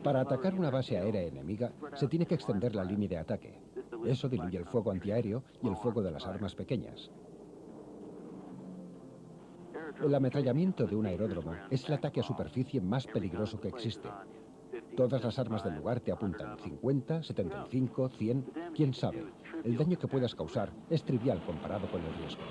Para atacar una base aérea enemiga, se tiene que extender la línea de ataque. Eso diluye el fuego antiaéreo y el fuego de las armas pequeñas. El ametrallamiento de un aeródromo es el ataque a superficie más peligroso que existe. Todas las armas del lugar te apuntan 50, 75, 100, quién sabe. El daño que puedas causar es trivial comparado con el riesgo.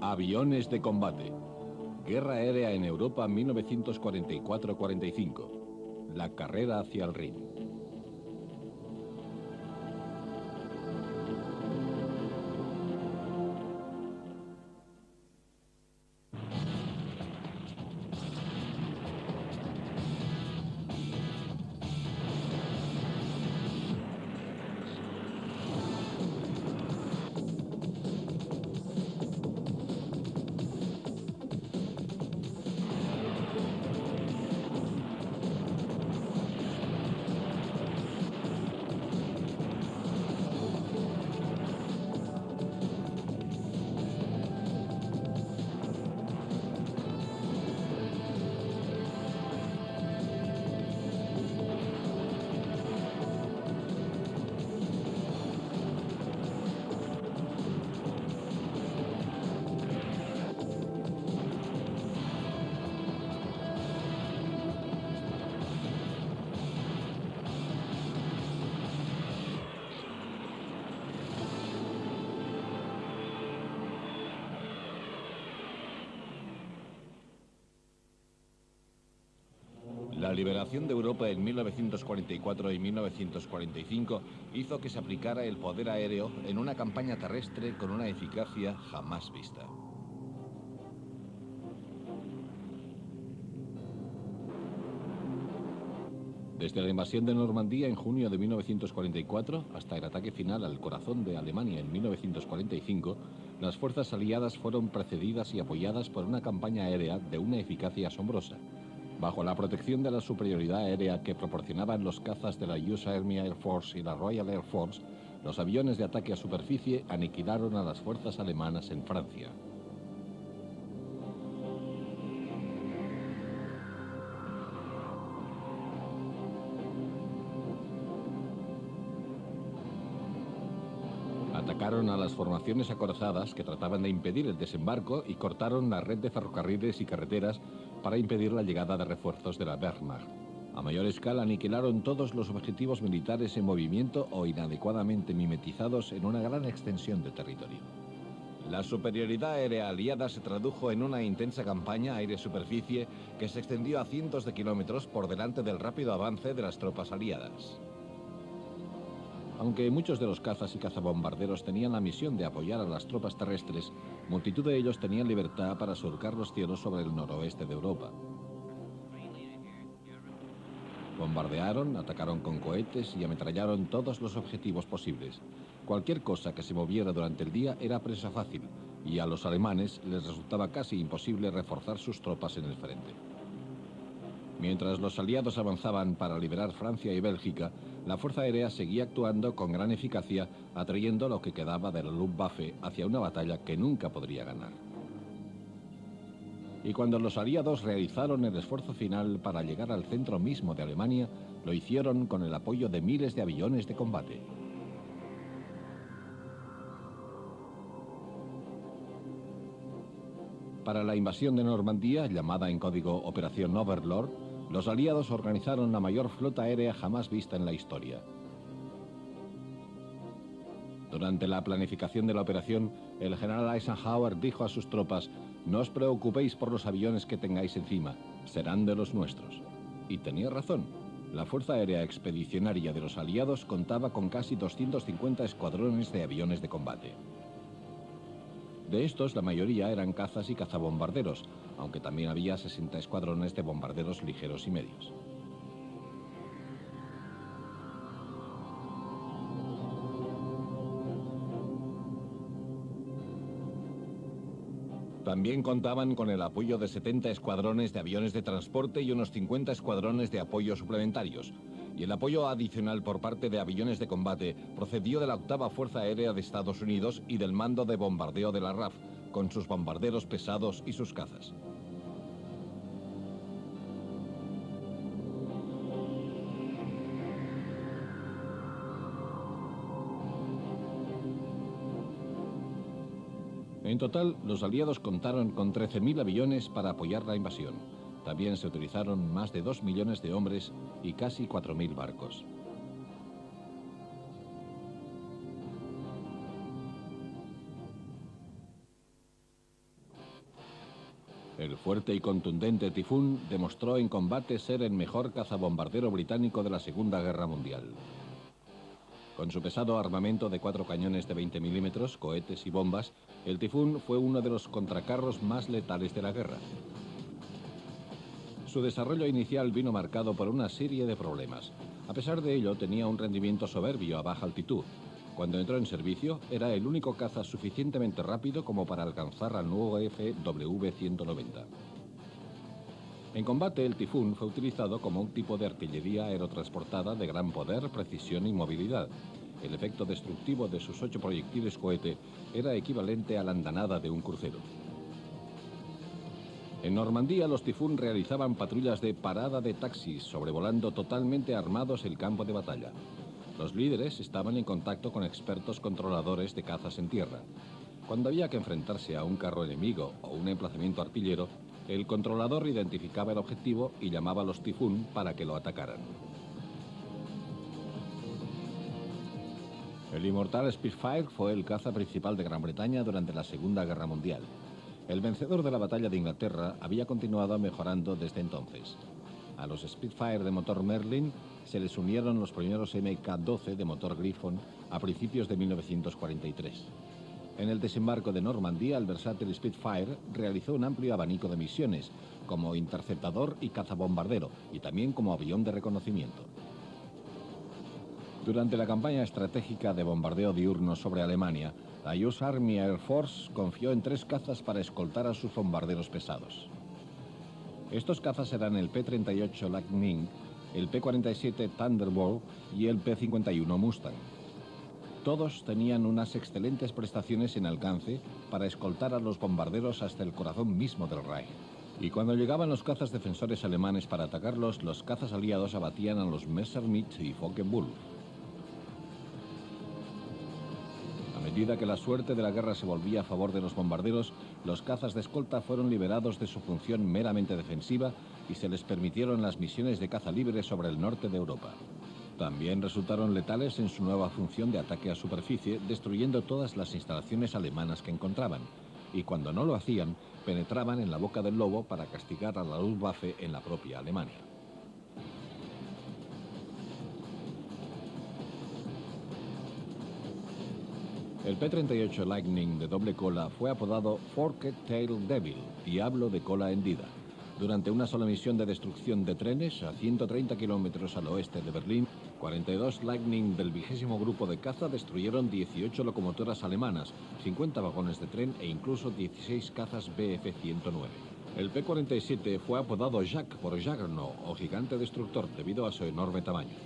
Aviones de combate. Guerra aérea en Europa 1944-45. La carrera hacia el Rin. La liberación de Europa en 1944 y 1945 hizo que se aplicara el poder aéreo en una campaña terrestre con una eficacia jamás vista. Desde la invasión de Normandía en junio de 1944 hasta el ataque final al corazón de Alemania en 1945, las fuerzas aliadas fueron precedidas y apoyadas por una campaña aérea de una eficacia asombrosa. Bajo la protección de la superioridad aérea que proporcionaban los cazas de la US Army Air Force y la Royal Air Force, los aviones de ataque a superficie aniquilaron a las fuerzas alemanas en Francia. Atacaron a las formaciones acorazadas que trataban de impedir el desembarco y cortaron la red de ferrocarriles y carreteras para impedir la llegada de refuerzos de la Wehrmacht. A mayor escala aniquilaron todos los objetivos militares en movimiento o inadecuadamente mimetizados en una gran extensión de territorio. La superioridad aérea aliada se tradujo en una intensa campaña aire-superficie que se extendió a cientos de kilómetros por delante del rápido avance de las tropas aliadas. Aunque muchos de los cazas y cazabombarderos tenían la misión de apoyar a las tropas terrestres, multitud de ellos tenían libertad para surcar los cielos sobre el noroeste de Europa. Bombardearon, atacaron con cohetes y ametrallaron todos los objetivos posibles. Cualquier cosa que se moviera durante el día era presa fácil, y a los alemanes les resultaba casi imposible reforzar sus tropas en el frente. Mientras los aliados avanzaban para liberar Francia y Bélgica, la Fuerza Aérea seguía actuando con gran eficacia, atrayendo lo que quedaba de la Luftwaffe hacia una batalla que nunca podría ganar. Y cuando los aliados realizaron el esfuerzo final para llegar al centro mismo de Alemania, lo hicieron con el apoyo de miles de aviones de combate. Para la invasión de Normandía, llamada en código Operación Overlord, los aliados organizaron la mayor flota aérea jamás vista en la historia. Durante la planificación de la operación, el general Eisenhower dijo a sus tropas: «No os preocupéis por los aviones que tengáis encima, serán de los nuestros». Y tenía razón. La Fuerza Aérea Expedicionaria de los aliados contaba con casi 250 escuadrones de aviones de combate. De estos, la mayoría eran cazas y cazabombarderos, aunque también había 60 escuadrones de bombarderos ligeros y medios. También contaban con el apoyo de 70 escuadrones de aviones de transporte y unos 50 escuadrones de apoyo suplementarios. Y el apoyo adicional por parte de aviones de combate procedió de la 8ª Fuerza Aérea de Estados Unidos y del Mando de Bombardeo de la RAF, con sus bombarderos pesados y sus cazas. En total, los aliados contaron con 13.000 aviones para apoyar la invasión. También se utilizaron más de 2 millones de hombres y casi 4.000 barcos. El fuerte y contundente Typhoon demostró en combate ser el mejor cazabombardero británico de la Segunda Guerra Mundial. Con su pesado armamento de 4 cañones de 20 milímetros, cohetes y bombas, el Typhoon fue uno de los contracarros más letales de la guerra. Su desarrollo inicial vino marcado por una serie de problemas. A pesar de ello, tenía un rendimiento soberbio a baja altitud. Cuando entró en servicio, era el único caza suficientemente rápido como para alcanzar al nuevo FW-190. En combate, el Typhoon fue utilizado como un tipo de artillería aerotransportada de gran poder, precisión y movilidad. El efecto destructivo de sus 8 proyectiles cohete era equivalente a la andanada de un crucero. En Normandía, los Typhoon realizaban patrullas de parada de taxis, sobrevolando totalmente armados el campo de batalla. Los líderes estaban en contacto con expertos controladores de cazas en tierra. Cuando había que enfrentarse a un carro enemigo o un emplazamiento artillero, el controlador identificaba el objetivo y llamaba a los Typhoon para que lo atacaran. El inmortal Spitfire fue el caza principal de Gran Bretaña durante la Segunda Guerra Mundial. El vencedor de la batalla de Inglaterra había continuado mejorando desde entonces. A los Spitfire de motor Merlin se les unieron los primeros Mk-12 de motor Griffon a principios de 1943. En el desembarco de Normandía, el versátil Spitfire realizó un amplio abanico de misiones, como interceptador y cazabombardero, y también como avión de reconocimiento. Durante la campaña estratégica de bombardeo diurno sobre Alemania, la US Army Air Force confió en 3 cazas para escoltar a sus bombarderos pesados. Estos cazas eran el P-38 Lightning, el P-47 Thunderbolt y el P-51 Mustang. Todos tenían unas excelentes prestaciones en alcance para escoltar a los bombarderos hasta el corazón mismo del Reich. Y cuando llegaban los cazas defensores alemanes para atacarlos, los cazas aliados abatían a los Messerschmitt y Focke-Wulf. A medida que la suerte de la guerra se volvía a favor de los bombarderos, los cazas de escolta fueron liberados de su función meramente defensiva y se les permitieron las misiones de caza libre sobre el norte de Europa. También resultaron letales en su nueva función de ataque a superficie, destruyendo todas las instalaciones alemanas que encontraban. Y cuando no lo hacían, penetraban en la boca del lobo para castigar a la Luftwaffe en la propia Alemania. El P-38 Lightning de doble cola fue apodado Forked Tail Devil, diablo de cola hendida. Durante una sola misión de destrucción de trenes a 130 kilómetros al oeste de Berlín, 42 Lightning del 20º grupo de caza destruyeron 18 locomotoras alemanas, 50 vagones de tren e incluso 16 cazas Bf-109. El P-47 fue apodado Jack por Juggernaut o gigante destructor debido a su enorme tamaño.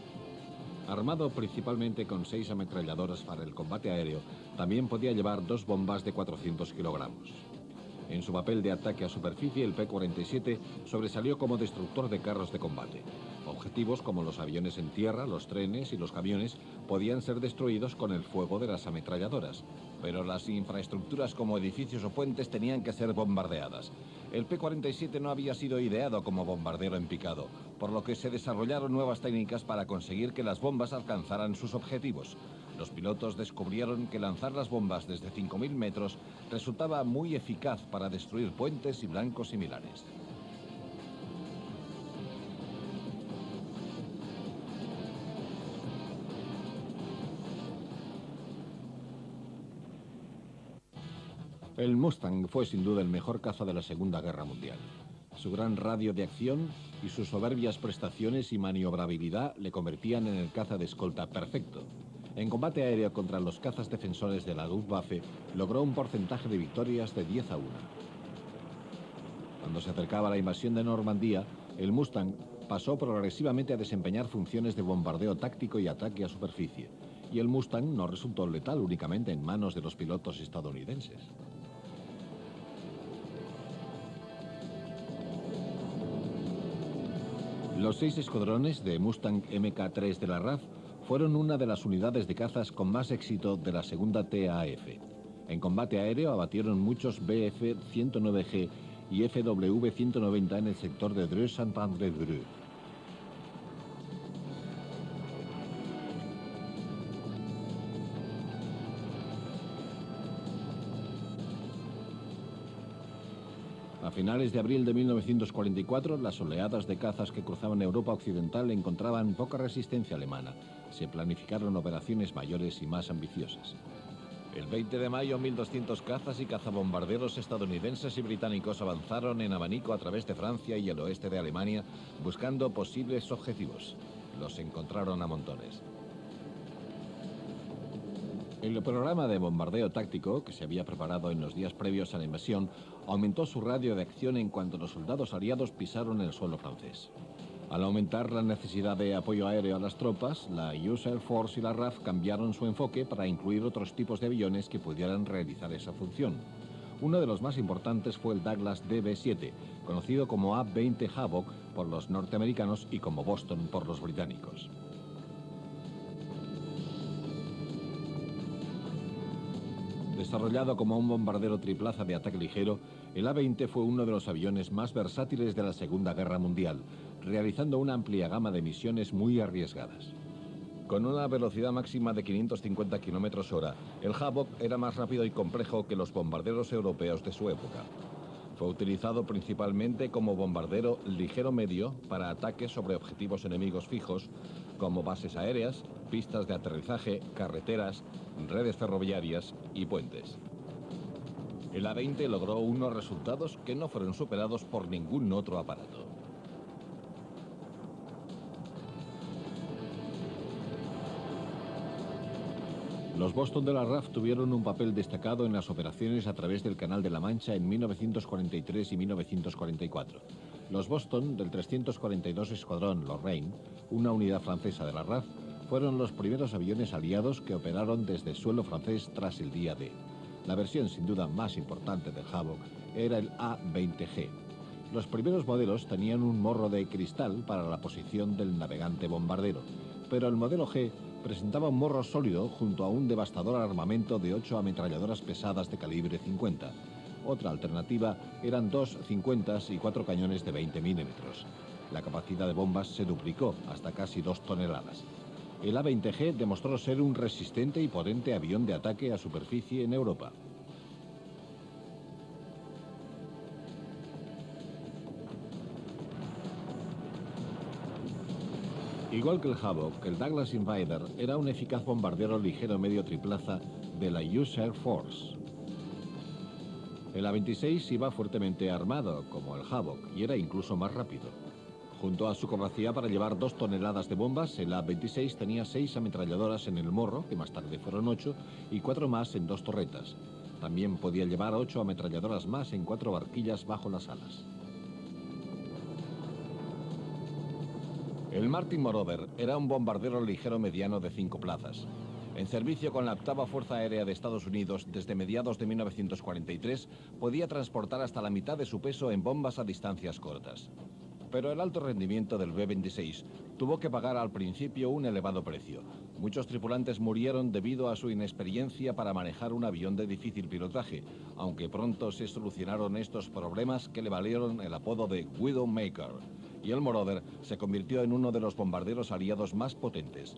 Armado principalmente con 6 ametralladoras para el combate aéreo, también podía llevar 2 bombas de 400 kilogramos. En su papel de ataque a superficie, el P-47 sobresalió como destructor de carros de combate. Objetivos como los aviones en tierra, los trenes y los camiones podían ser destruidos con el fuego de las ametralladoras, pero las infraestructuras como edificios o puentes tenían que ser bombardeadas. El P-47 no había sido ideado como bombardero en picado, por lo que se desarrollaron nuevas técnicas para conseguir que las bombas alcanzaran sus objetivos. Los pilotos descubrieron que lanzar las bombas desde 5.000 metros resultaba muy eficaz para destruir puentes y blancos similares. El Mustang fue sin duda el mejor caza de la Segunda Guerra Mundial. Su gran radio de acción y sus soberbias prestaciones y maniobrabilidad le convertían en el caza de escolta perfecto. En combate aéreo contra los cazas defensores de la Luftwaffe, logró un porcentaje de victorias de 10-1. Cuando se acercaba la invasión de Normandía, el Mustang pasó progresivamente a desempeñar funciones de bombardeo táctico y ataque a superficie. Y el Mustang no resultó letal únicamente en manos de los pilotos estadounidenses. Los 6 escuadrones de Mustang Mk3 de la RAF fueron una de las unidades de cazas con más éxito de la segunda TAF. En combate aéreo abatieron muchos Bf-109G y FW-190 en el sector de Dreux-Saint-André-Dreux. A finales de abril de 1944, las oleadas de cazas que cruzaban Europa Occidental encontraban poca resistencia alemana. Se planificaron operaciones mayores y más ambiciosas. El 20 de mayo, 1.200 cazas y cazabombarderos estadounidenses y británicos avanzaron en abanico a través de Francia y el oeste de Alemania, buscando posibles objetivos. Los encontraron a montones. El programa de bombardeo táctico, que se había preparado en los días previos a la invasión, aumentó su radio de acción en cuanto los soldados aliados pisaron el suelo francés. Al aumentar la necesidad de apoyo aéreo a las tropas, la US Air Force y la RAF cambiaron su enfoque para incluir otros tipos de aviones que pudieran realizar esa función. Uno de los más importantes fue el Douglas DB-7, conocido como A-20 Havoc por los norteamericanos y como Boston por los británicos. Desarrollado como un bombardero triplaza de ataque ligero, el A-20 fue uno de los aviones más versátiles de la Segunda Guerra Mundial, realizando una amplia gama de misiones muy arriesgadas. Con una velocidad máxima de 550 km/h, el Havoc era más rápido y complejo que los bombarderos europeos de su época. Fue utilizado principalmente como bombardero ligero medio para ataques sobre objetivos enemigos fijos, como bases aéreas, pistas de aterrizaje, carreteras, redes ferroviarias y puentes. El A-20 logró unos resultados que no fueron superados por ningún otro aparato. Los Boston de la RAF tuvieron un papel destacado en las operaciones a través del Canal de la Mancha en 1943 y 1944. Los Boston del 342 Escuadrón Lorraine, una unidad francesa de la RAF, fueron los primeros aviones aliados que operaron desde suelo francés tras el día D. La versión sin duda más importante del Havoc era el A-20G. Los primeros modelos tenían un morro de cristal para la posición del navegante bombardero, pero el modelo G presentaba un morro sólido junto a un devastador armamento de 8 ametralladoras pesadas de calibre 50. Otra alternativa eran 2 50 y 4 cañones de 20 milímetros. La capacidad de bombas se duplicó hasta casi 2 toneladas. El A-20G demostró ser un resistente y potente avión de ataque a superficie en Europa. Igual que el Havoc, el Douglas Invader era un eficaz bombardero ligero medio triplaza de la US Air Force. El A-26 iba fuertemente armado, como el Havoc, y era incluso más rápido. Junto a su capacidad para llevar 2 toneladas de bombas, el A-26 tenía 6 ametralladoras en el morro, que más tarde fueron 8, y 4 más en 2 torretas. También podía llevar 8 ametralladoras más en 4 barquillas bajo las alas. El Martin Marauder era un bombardero ligero mediano de 5 plazas. En servicio con la 8ª Fuerza Aérea de Estados Unidos desde mediados de 1943, podía transportar hasta la mitad de su peso en bombas a distancias cortas. Pero el alto rendimiento del B-26 tuvo que pagar al principio un elevado precio. Muchos tripulantes murieron debido a su inexperiencia para manejar un avión de difícil pilotaje, aunque pronto se solucionaron estos problemas que le valieron el apodo de Widowmaker, y el Marauder se convirtió en uno de los bombarderos aliados más potentes.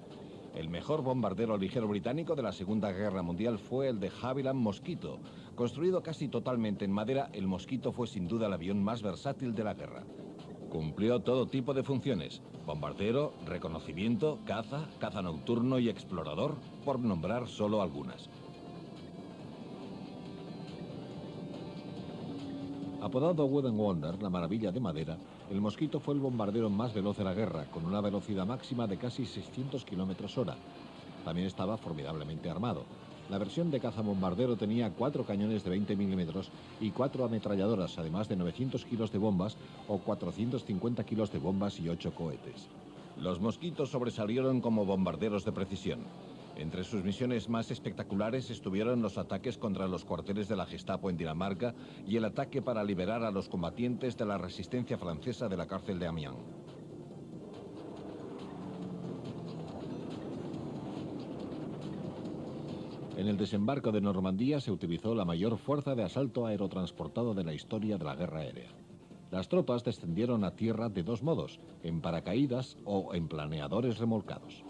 El mejor bombardero ligero británico de la Segunda Guerra Mundial fue el de Havilland Mosquito. Construido casi totalmente en madera, el Mosquito fue sin duda el avión más versátil de la guerra. Cumplió todo tipo de funciones: bombardero, reconocimiento, caza nocturno y explorador, por nombrar solo algunas. Apodado Wooden Wonder, la maravilla de madera, el Mosquito fue el bombardero más veloz de la guerra, con una velocidad máxima de casi 600 km/h. También estaba formidablemente armado. La versión de cazabombardero tenía 4 cañones de 20 milímetros y 4 ametralladoras, además de 900 kilos de bombas o 450 kilos de bombas y 8 cohetes. Los Mosquitos sobresalieron como bombarderos de precisión. Entre sus misiones más espectaculares estuvieron los ataques contra los cuarteles de la Gestapo en Dinamarca y el ataque para liberar a los combatientes de la resistencia francesa de la cárcel de Amiens. En el desembarco de Normandía se utilizó la mayor fuerza de asalto aerotransportado de la historia de la guerra aérea. Las tropas descendieron a tierra de dos modos, en paracaídas o en planeadores remolcados.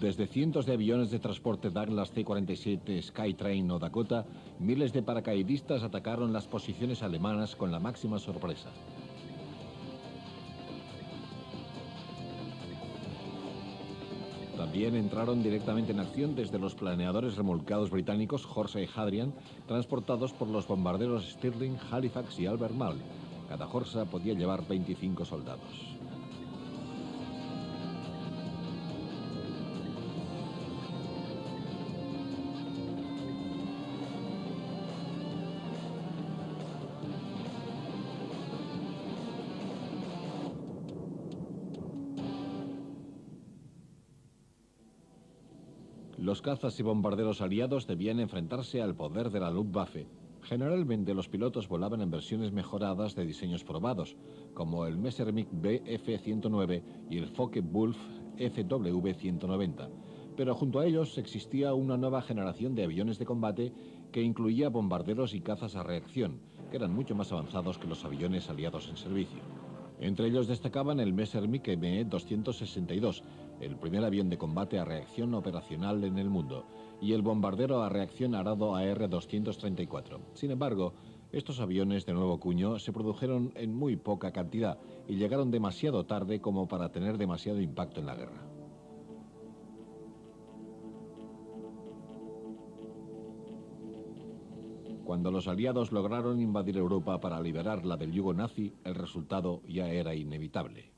Desde cientos de aviones de transporte Douglas C-47 Skytrain o Dakota, miles de paracaidistas atacaron las posiciones alemanas con la máxima sorpresa. También entraron directamente en acción desde los planeadores remolcados británicos Horsa y Hadrian, transportados por los bombarderos Stirling, Halifax y Albemarle. Cada Horsa podía llevar 25 soldados. Los cazas y bombarderos aliados debían enfrentarse al poder de la Luftwaffe. Generalmente los pilotos volaban en versiones mejoradas de diseños probados, como el Messerschmitt Bf-109 y el Focke-Wulf FW-190. Pero junto a ellos existía una nueva generación de aviones de combate que incluía bombarderos y cazas a reacción, que eran mucho más avanzados que los aviones aliados en servicio. Entre ellos destacaban el Messerschmitt Me-262, el primer avión de combate a reacción operacional en el mundo, y el bombardero a reacción arado AR-234. Sin embargo, estos aviones de nuevo cuño se produjeron en muy poca cantidad y llegaron demasiado tarde como para tener demasiado impacto en la guerra. Cuando los aliados lograron invadir Europa para liberarla del yugo nazi, el resultado ya era inevitable.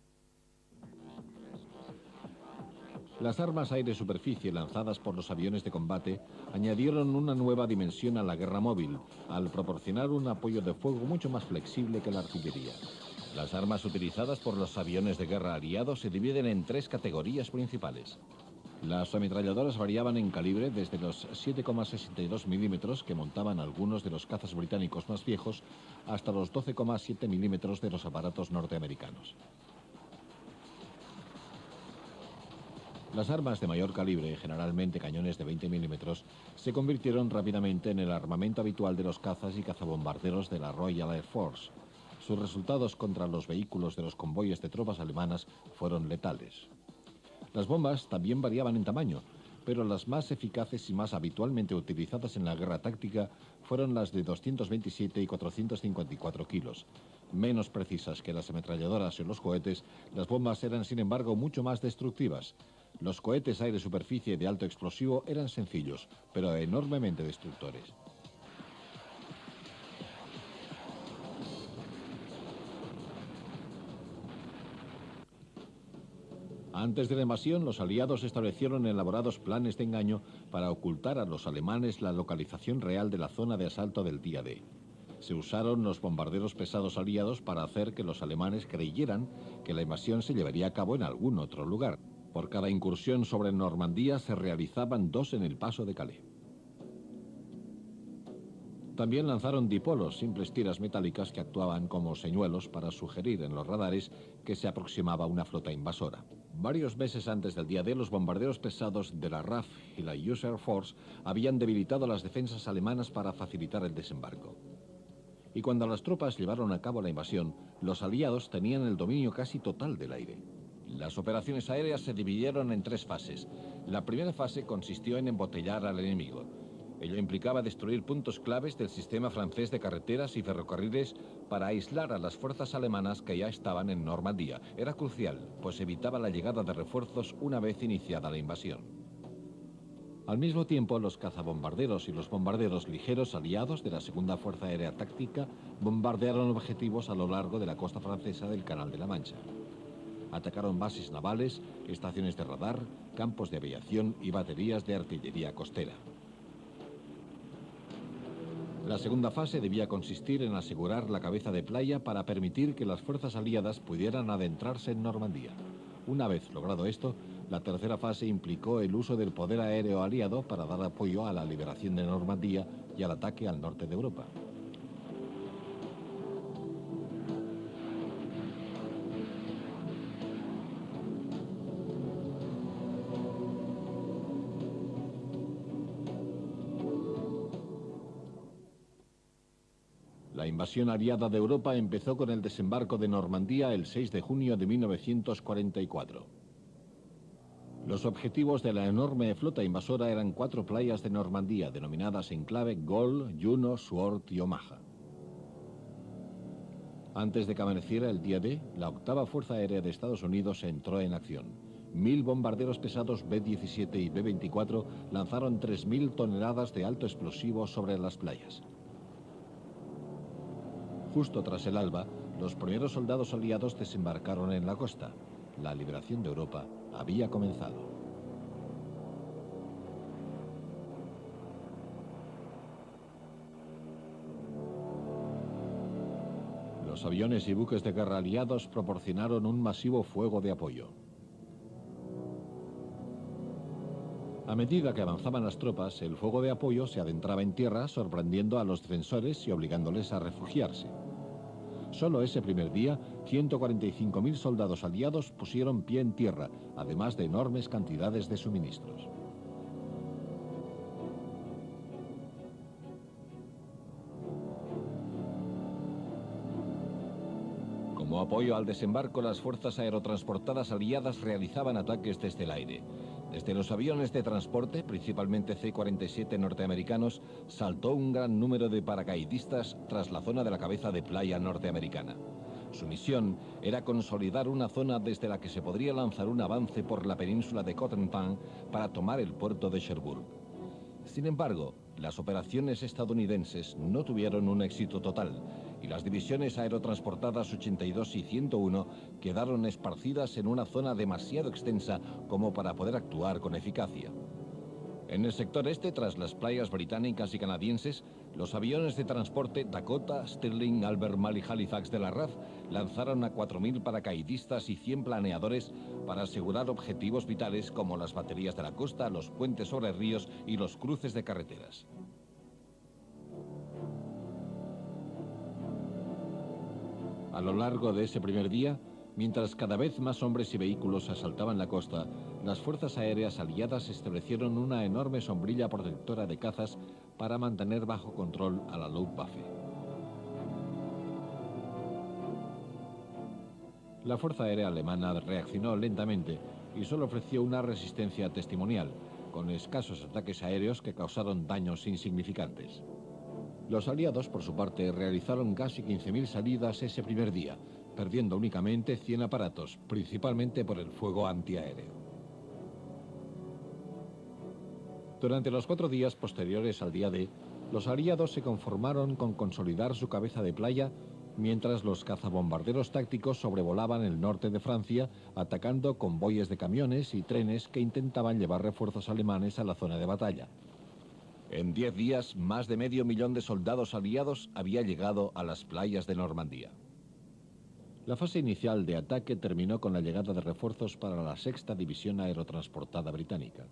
Las armas aire-superficie lanzadas por los aviones de combate añadieron una nueva dimensión a la guerra móvil, al proporcionar un apoyo de fuego mucho más flexible que la artillería. Las armas utilizadas por los aviones de guerra aliados se dividen en tres categorías principales. Las ametralladoras variaban en calibre desde los 7,62 milímetros que montaban algunos de los cazas británicos más viejos hasta los 12,7 milímetros de los aparatos norteamericanos. Las armas de mayor calibre, generalmente cañones de 20 milímetros, se convirtieron rápidamente en el armamento habitual de los cazas y cazabombarderos de la Royal Air Force. Sus resultados contra los vehículos de los convoyes de tropas alemanas fueron letales. Las bombas también variaban en tamaño, pero las más eficaces y más habitualmente utilizadas en la guerra táctica fueron las de 227 y 454 kilos. Menos precisas que las ametralladoras o los cohetes, las bombas eran sin embargo mucho más destructivas. Los cohetes aire-superficie de alto explosivo eran sencillos, pero enormemente destructores. Antes de la invasión, los aliados establecieron elaborados planes de engaño para ocultar a los alemanes la localización real de la zona de asalto del día D. Se usaron los bombarderos pesados aliados para hacer que los alemanes creyeran que la invasión se llevaría a cabo en algún otro lugar. Por cada incursión sobre Normandía se realizaban dos en el paso de Calais. También lanzaron dipolos, simples tiras metálicas que actuaban como señuelos para sugerir en los radares que se aproximaba una flota invasora. Varios meses antes del día D, los bombarderos pesados de la RAF y la US Air Force habían debilitado las defensas alemanas para facilitar el desembarco. Y cuando las tropas llevaron a cabo la invasión, los aliados tenían el dominio casi total del aire. Las operaciones aéreas se dividieron en tres fases. La primera fase consistió en embotellar al enemigo. Ello implicaba destruir puntos claves del sistema francés de carreteras y ferrocarriles para aislar a las fuerzas alemanas que ya estaban en Normandía. Era crucial, pues evitaba la llegada de refuerzos una vez iniciada la invasión. Al mismo tiempo, los cazabombarderos y los bombarderos ligeros aliados de la Segunda Fuerza Aérea Táctica bombardearon objetivos a lo largo de la costa francesa del Canal de la Mancha. Atacaron bases navales, estaciones de radar, campos de aviación y baterías de artillería costera. La segunda fase debía consistir en asegurar la cabeza de playa para permitir que las fuerzas aliadas pudieran adentrarse en Normandía. Una vez logrado esto, la tercera fase implicó el uso del poder aéreo aliado para dar apoyo a la liberación de Normandía y al ataque al norte de Europa. La invasión aliada de Europa empezó con el desembarco de Normandía el 6 de junio de 1944. Los objetivos de la enorme flota invasora eran 4 playas de Normandía, denominadas en clave Gol, Juno, Sword y Omaha. Antes de que amaneciera el día D, la octava Fuerza Aérea de Estados Unidos entró en acción. 1000 bombarderos pesados B-17 y B-24 lanzaron 3000 toneladas de alto explosivo sobre las playas. Justo tras el alba, los primeros soldados aliados desembarcaron en la costa. La liberación de Europa había comenzado. Los aviones y buques de guerra aliados proporcionaron un masivo fuego de apoyo. A medida que avanzaban las tropas, el fuego de apoyo se adentraba en tierra, sorprendiendo a los defensores y obligándoles a refugiarse. Solo ese primer día, 145.000 soldados aliados pusieron pie en tierra, además de enormes cantidades de suministros. Como apoyo al desembarco, las fuerzas aerotransportadas aliadas realizaban ataques desde el aire. Desde los aviones de transporte, principalmente C-47 norteamericanos, saltó un gran número de paracaidistas tras la zona de la cabeza de playa norteamericana. Su misión era consolidar una zona desde la que se podría lanzar un avance por la península de Cotentin para tomar el puerto de Cherbourg. Sin embargo, las operaciones estadounidenses no tuvieron un éxito total y las divisiones aerotransportadas 82 y 101 quedaron esparcidas en una zona demasiado extensa como para poder actuar con eficacia. En el sector este, tras las playas británicas y canadienses, los aviones de transporte Dakota, Stirling, Albemarle y Halifax de la RAF lanzaron a 4000 paracaidistas y 100 planeadores para asegurar objetivos vitales como las baterías de la costa, los puentes sobre ríos y los cruces de carreteras. A lo largo de ese primer día, mientras cada vez más hombres y vehículos asaltaban la costa, las fuerzas aéreas aliadas establecieron una enorme sombrilla protectora de cazas para mantener bajo control a la Luftwaffe. La Fuerza Aérea Alemana reaccionó lentamente y solo ofreció una resistencia testimonial, con escasos ataques aéreos que causaron daños insignificantes. Los aliados, por su parte, realizaron casi 15.000 salidas ese primer día, perdiendo únicamente 100 aparatos, principalmente por el fuego antiaéreo. Durante los 4 días posteriores al día D, los aliados se conformaron con consolidar su cabeza de playa, mientras los cazabombarderos tácticos sobrevolaban el norte de Francia, atacando convoyes de camiones y trenes que intentaban llevar refuerzos alemanes a la zona de batalla. En 10 días, más de 500.000 de soldados aliados había llegado a las playas de Normandía. La fase inicial de ataque terminó con la llegada de refuerzos para la 6ª División Aerotransportada Británica.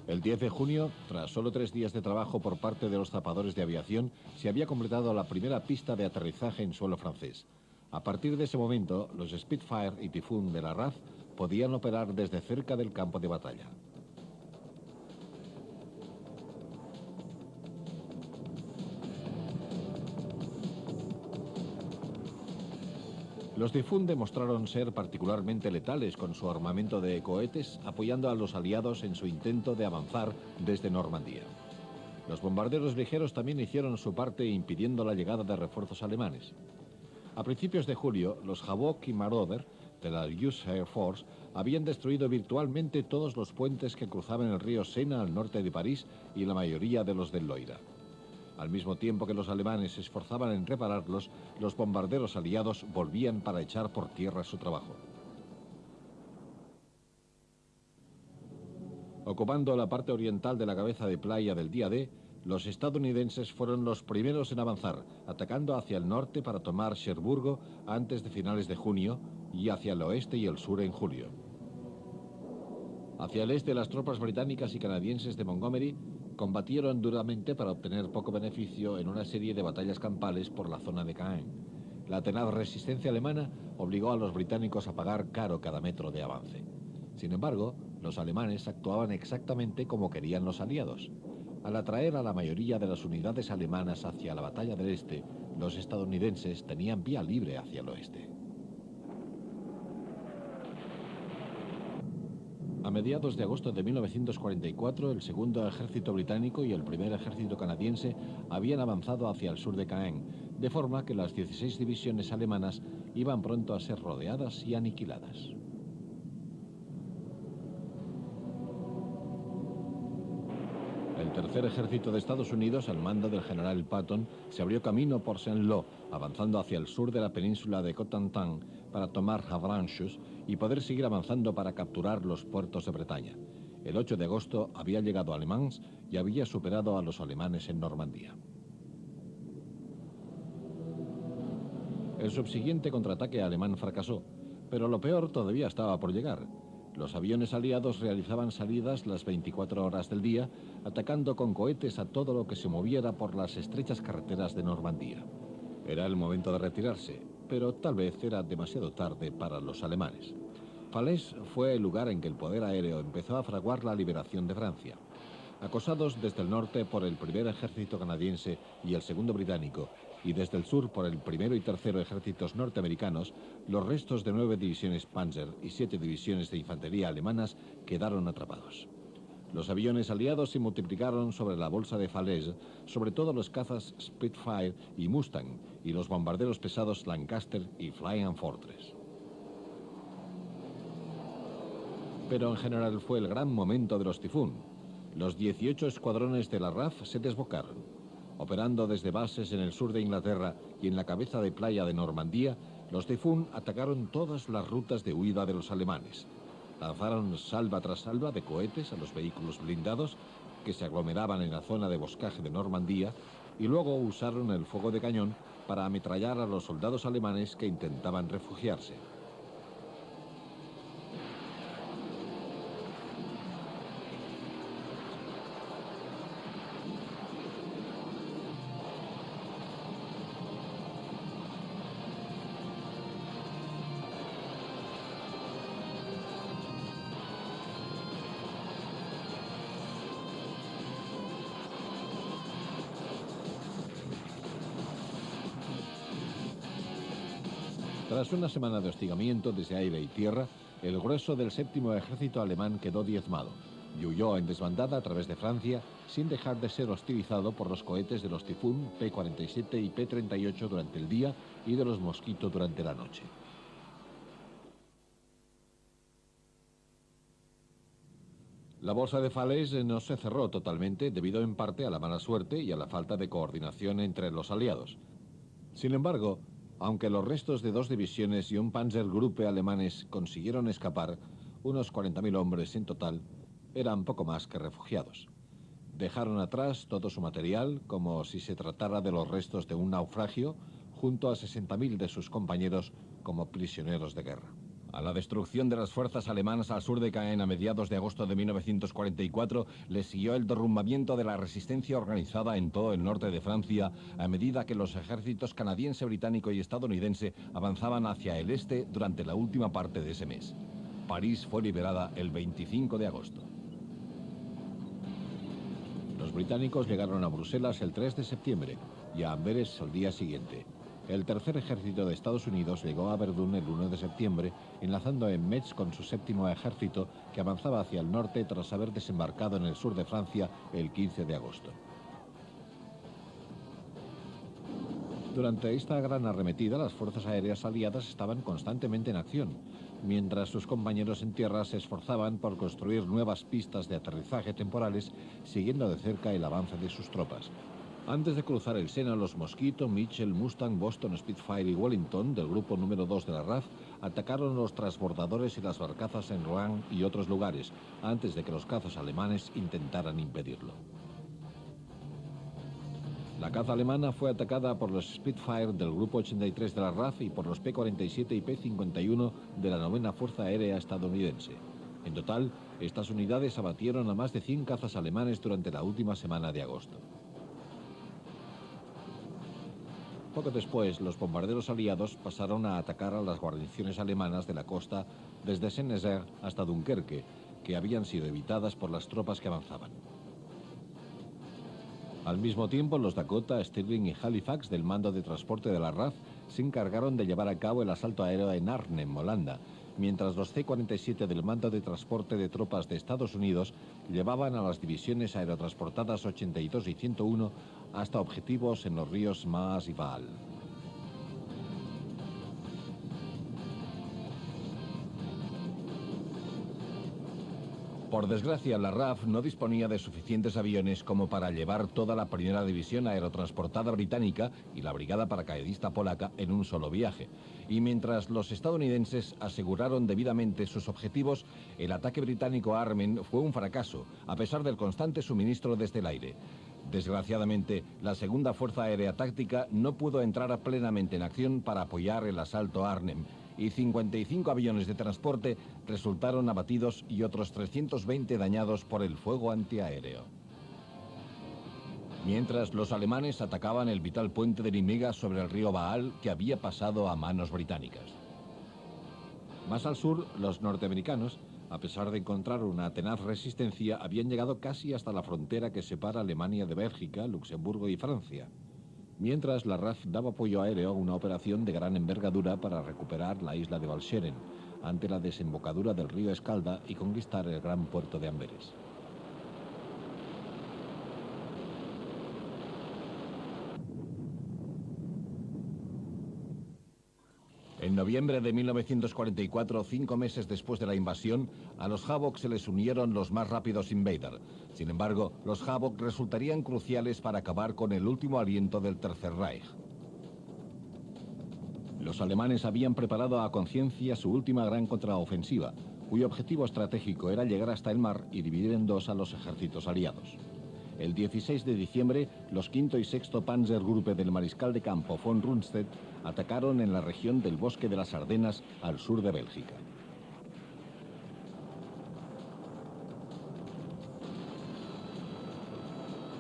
El 10 de junio, tras solo 3 días de trabajo por parte de los zapadores de aviación, se había completado la primera pista de aterrizaje en suelo francés. A partir de ese momento, los Spitfire y Typhoon de la RAF podían operar desde cerca del campo de batalla. Los Typhoon demostraron ser particularmente letales con su armamento de cohetes, apoyando a los aliados en su intento de avanzar desde Normandía. Los bombarderos ligeros también hicieron su parte impidiendo la llegada de refuerzos alemanes. A principios de julio, los Hawk y Marauder de la US Air Force habían destruido virtualmente todos los puentes que cruzaban el río Sena al norte de París y la mayoría de los del Loira. Al mismo tiempo que los alemanes se esforzaban en repararlos, los bombarderos aliados volvían para echar por tierra su trabajo. Ocupando la parte oriental de la cabeza de playa del día D, los estadounidenses fueron los primeros en avanzar, atacando hacia el norte para tomar Cherburgo antes de finales de junio y hacia el oeste y el sur en julio. Hacia el este, las tropas británicas y canadienses de Montgomery combatieron duramente para obtener poco beneficio en una serie de batallas campales por la zona de Caen. La tenaz resistencia alemana obligó a los británicos a pagar caro cada metro de avance. Sin embargo, los alemanes actuaban exactamente como querían los aliados. Al atraer a la mayoría de las unidades alemanas hacia la batalla del este, los estadounidenses tenían vía libre hacia el oeste. A mediados de agosto de 1944, el segundo ejército británico y el primer ejército canadiense habían avanzado hacia el sur de Caen, de forma que las 16 divisiones alemanas iban pronto a ser rodeadas y aniquiladas. El tercer ejército de Estados Unidos, al mando del general Patton, se abrió camino por Saint-Lô, avanzando hacia el sur de la península de Cotentin para tomar Avranches y poder seguir avanzando para capturar los puertos de Bretaña. El 8 de agosto había llegado a Le Mans y había superado a los alemanes en Normandía. El subsiguiente contraataque alemán fracasó, pero lo peor todavía estaba por llegar. Los aviones aliados realizaban salidas las 24 horas del día, atacando con cohetes a todo lo que se moviera por las estrechas carreteras de Normandía. Era el momento de retirarse, pero tal vez era demasiado tarde para los alemanes. Falaise fue el lugar en que el poder aéreo empezó a fraguar la liberación de Francia. Acosados desde el norte por el primer ejército canadiense y el segundo británico, y desde el sur por el primero y tercero ejércitos norteamericanos, los restos de 9 divisiones Panzer y 7 divisiones de infantería alemanas quedaron atrapados. Los aviones aliados se multiplicaron sobre la bolsa de Falaise, sobre todo los cazas Spitfire y Mustang, y los bombarderos pesados Lancaster y Flying Fortress. Pero en general fue el gran momento de los Typhoon. Los 18 escuadrones de la RAF se desbocaron. Operando desde bases en el sur de Inglaterra y en la cabeza de playa de Normandía, los Typhoon atacaron todas las rutas de huida de los alemanes. Lanzaron salva tras salva de cohetes a los vehículos blindados que se aglomeraban en la zona de boscaje de Normandía y luego usaron el fuego de cañón para ametrallar a los soldados alemanes que intentaban refugiarse. Tras una semana de hostigamiento desde aire y tierra, el grueso del séptimo ejército alemán quedó diezmado y huyó en desbandada a través de Francia sin dejar de ser hostilizado por los cohetes de los Typhoon P-47 y P-38 durante el día y de los Mosquito durante la noche. La bolsa de Falaise no se cerró totalmente debido en parte a la mala suerte y a la falta de coordinación entre los aliados. Sin embargo, aunque los restos de 2 divisiones y un Panzergruppe alemanes consiguieron escapar, unos 40.000 hombres en total eran poco más que refugiados. Dejaron atrás todo su material, como si se tratara de los restos de un naufragio, junto a 60.000 de sus compañeros como prisioneros de guerra. A la destrucción de las fuerzas alemanas al sur de Caen a mediados de agosto de 1944 le siguió el derrumbamiento de la resistencia organizada en todo el norte de Francia a medida que los ejércitos canadiense, británico y estadounidense avanzaban hacia el este durante la última parte de ese mes. París fue liberada el 25 de agosto. Los británicos llegaron a Bruselas el 3 de septiembre y a Amberes al día siguiente. El tercer ejército de Estados Unidos llegó a Verdún el 1 de septiembre, enlazando en Metz con su séptimo ejército, que avanzaba hacia el norte tras haber desembarcado en el sur de Francia el 15 de agosto. Durante esta gran arremetida, las fuerzas aéreas aliadas estaban constantemente en acción, mientras sus compañeros en tierra se esforzaban por construir nuevas pistas de aterrizaje temporales, siguiendo de cerca el avance de sus tropas. Antes de cruzar el Sena, los Mosquito, Mitchell, Mustang, Boston, Spitfire y Wellington, del grupo número 2 de la RAF, atacaron los transbordadores y las barcazas en Rouen y otros lugares, antes de que los cazas alemanes intentaran impedirlo. La caza alemana fue atacada por los Spitfire del grupo 83 de la RAF y por los P-47 y P-51 de la 9ª Fuerza Aérea estadounidense. En total, estas unidades abatieron a más de 100 cazas alemanes durante la última semana de agosto. Poco después, los bombarderos aliados pasaron a atacar a las guarniciones alemanas de la costa desde Saint-Nazaire hasta Dunkerque, que habían sido evitadas por las tropas que avanzaban. Al mismo tiempo, los Dakota, Stirling y Halifax del mando de transporte de la RAF se encargaron de llevar a cabo el asalto aéreo en Arnhem, Holanda, mientras los C-47 del mando de transporte de tropas de Estados Unidos llevaban a las divisiones aerotransportadas 82 y 101 hasta objetivos en los ríos Maas y Vaal. Por desgracia, la RAF no disponía de suficientes aviones como para llevar toda la primera división aerotransportada británica y la brigada paracaidista polaca en un solo viaje. Y mientras los estadounidenses aseguraron debidamente sus objetivos, el ataque británico a Arnhem fue un fracaso, a pesar del constante suministro desde el aire. Desgraciadamente, la segunda Fuerza Aérea Táctica no pudo entrar plenamente en acción para apoyar el asalto a Arnhem, y 55 aviones de transporte resultaron abatidos y otros 320 dañados por el fuego antiaéreo. Mientras los alemanes atacaban el vital puente de Nimega sobre el río Vaal, que había pasado a manos británicas. Más al sur, los norteamericanos, a pesar de encontrar una tenaz resistencia, habían llegado casi hasta la frontera que separa Alemania de Bélgica, Luxemburgo y Francia. Mientras, la RAF daba apoyo aéreo a una operación de gran envergadura para recuperar la isla de Walcheren, ante la desembocadura del río Escalda y conquistar el gran puerto de Amberes. En noviembre de 1944, 5 meses después de la invasión, a los Havoc se les unieron los más rápidos Invader. Sin embargo, los Havoc resultarían cruciales para acabar con el último aliento del Tercer Reich. Los alemanes habían preparado a conciencia su última gran contraofensiva, cuyo objetivo estratégico era llegar hasta el mar y dividir en dos a los ejércitos aliados. El 16 de diciembre, los 5º y 6º Panzergruppe del mariscal de campo von Rundstedt atacaron en la región del Bosque de las Ardenas, al sur de Bélgica.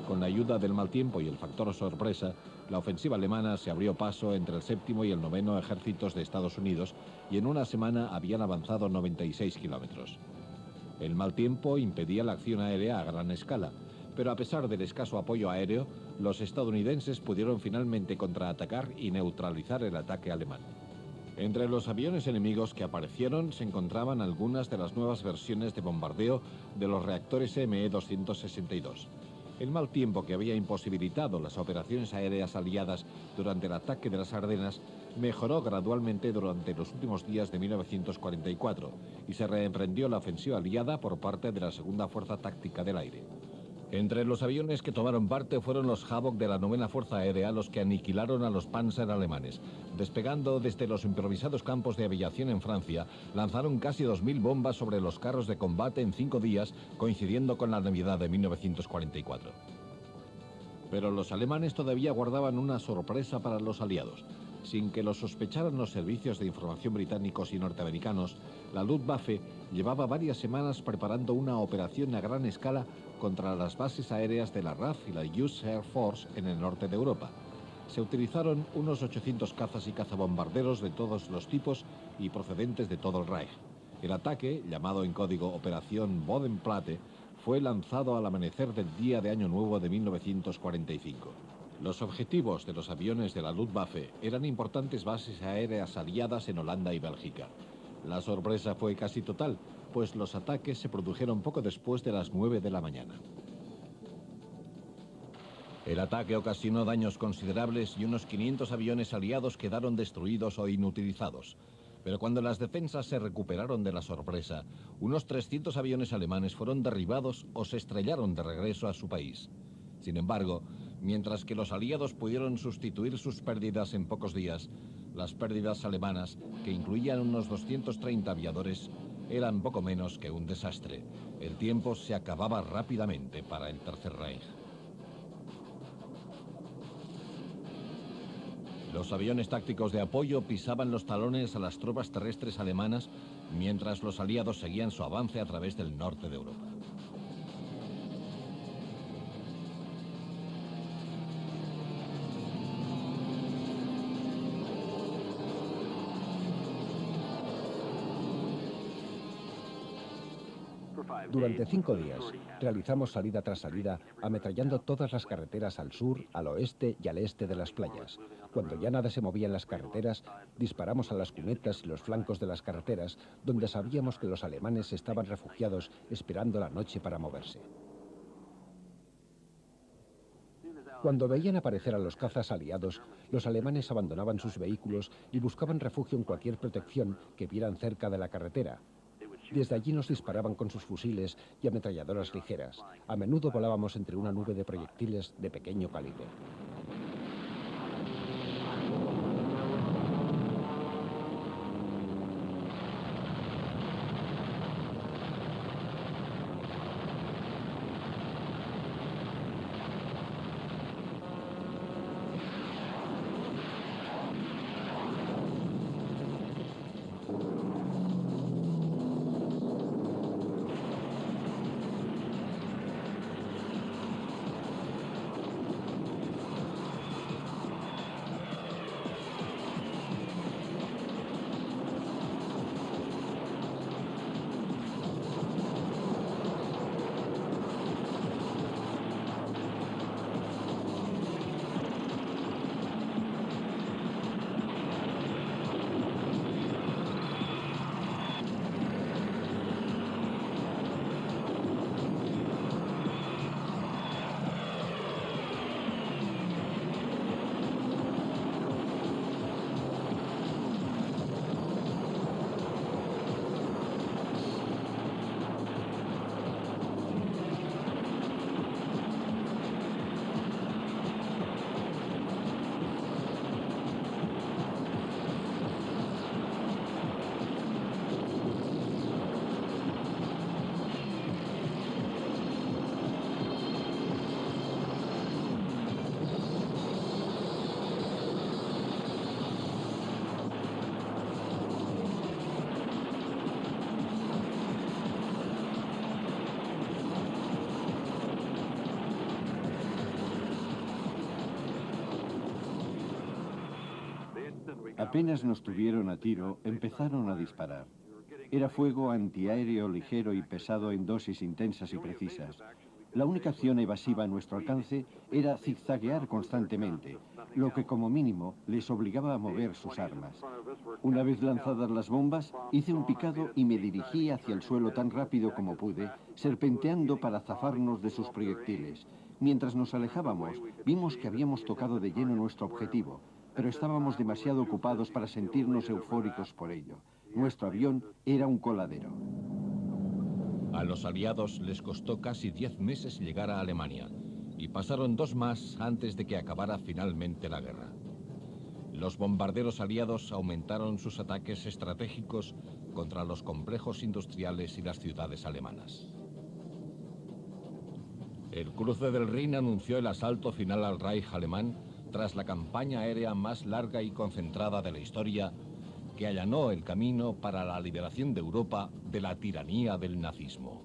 Con la ayuda del mal tiempo y el factor sorpresa, la ofensiva alemana se abrió paso entre el 7º y el 9º ejércitos de Estados Unidos y en una semana habían avanzado 96 kilómetros. El mal tiempo impedía la acción aérea a gran escala, pero a pesar del escaso apoyo aéreo, los estadounidenses pudieron finalmente contraatacar y neutralizar el ataque alemán. Entre los aviones enemigos que aparecieron se encontraban algunas de las nuevas versiones de bombardeo de los reactores ME-262. El mal tiempo que había imposibilitado las operaciones aéreas aliadas durante el ataque de las Ardenas mejoró gradualmente durante los últimos días de 1944 y se reemprendió la ofensiva aliada por parte de la Segunda Fuerza Táctica del Aire. Entre los aviones que tomaron parte fueron los Havoc de la 9ª Fuerza Aérea los que aniquilaron a los Panzer alemanes. Despegando desde los improvisados campos de aviación en Francia, lanzaron casi 2000 bombas sobre los carros de combate en 5 días, coincidiendo con la Navidad de 1944. Pero los alemanes todavía guardaban una sorpresa para los aliados. Sin que lo sospecharan los servicios de información británicos y norteamericanos, la Luftwaffe llevaba varias semanas preparando una operación a gran escala contra las bases aéreas de la RAF y la US Air Force en el norte de Europa. Se utilizaron unos 800 cazas y cazabombarderos de todos los tipos y procedentes de todo el Reich. El ataque, llamado en código Operación Bodenplatte, fue lanzado al amanecer del día de Año Nuevo de 1945. Los objetivos de los aviones de la Luftwaffe eran importantes bases aéreas aliadas en Holanda y Bélgica. La sorpresa fue casi total, pues los ataques se produjeron poco después de las 9 de la mañana. El ataque ocasionó daños considerables y unos 500 aviones aliados quedaron destruidos o inutilizados. Pero cuando las defensas se recuperaron de la sorpresa, unos 300 aviones alemanes fueron derribados o se estrellaron de regreso a su país. Sin embargo, Mientras que los aliados pudieron sustituir sus pérdidas en pocos días, las pérdidas alemanas, que incluían unos 230 aviadores, eran poco menos que un desastre. El tiempo se acababa rápidamente para el Tercer Reich. Los aviones tácticos de apoyo pisaban los talones a las tropas terrestres alemanas, mientras los aliados seguían su avance a través del norte de Europa. Durante 5 días, realizamos salida tras salida, ametrallando todas las carreteras al sur, al oeste y al este de las playas. Cuando ya nada se movía en las carreteras, disparamos a las cunetas y los flancos de las carreteras, donde sabíamos que los alemanes estaban refugiados, esperando la noche para moverse. Cuando veían aparecer a los cazas aliados, los alemanes abandonaban sus vehículos y buscaban refugio en cualquier protección que vieran cerca de la carretera. Desde allí nos disparaban con sus fusiles y ametralladoras ligeras. A menudo volábamos entre una nube de proyectiles de pequeño calibre. Apenas nos tuvieron a tiro, empezaron a disparar. Era fuego antiaéreo ligero y pesado en dosis intensas y precisas. La única acción evasiva a nuestro alcance era zigzaguear constantemente, lo que como mínimo les obligaba a mover sus armas. Una vez lanzadas las bombas, hice un picado y me dirigí hacia el suelo tan rápido como pude, serpenteando para zafarnos de sus proyectiles. Mientras nos alejábamos, vimos que habíamos tocado de lleno nuestro objetivo, pero estábamos demasiado ocupados para sentirnos eufóricos por ello. Nuestro avión era un coladero. A los aliados les costó casi 10 meses llegar a Alemania y pasaron 2 más antes de que acabara finalmente la guerra. Los bombarderos aliados aumentaron sus ataques estratégicos contra los complejos industriales y las ciudades alemanas. El cruce del Rin anunció el asalto final al Reich alemán tras la campaña aérea más larga y concentrada de la historia, que allanó el camino para la liberación de Europa de la tiranía del nazismo.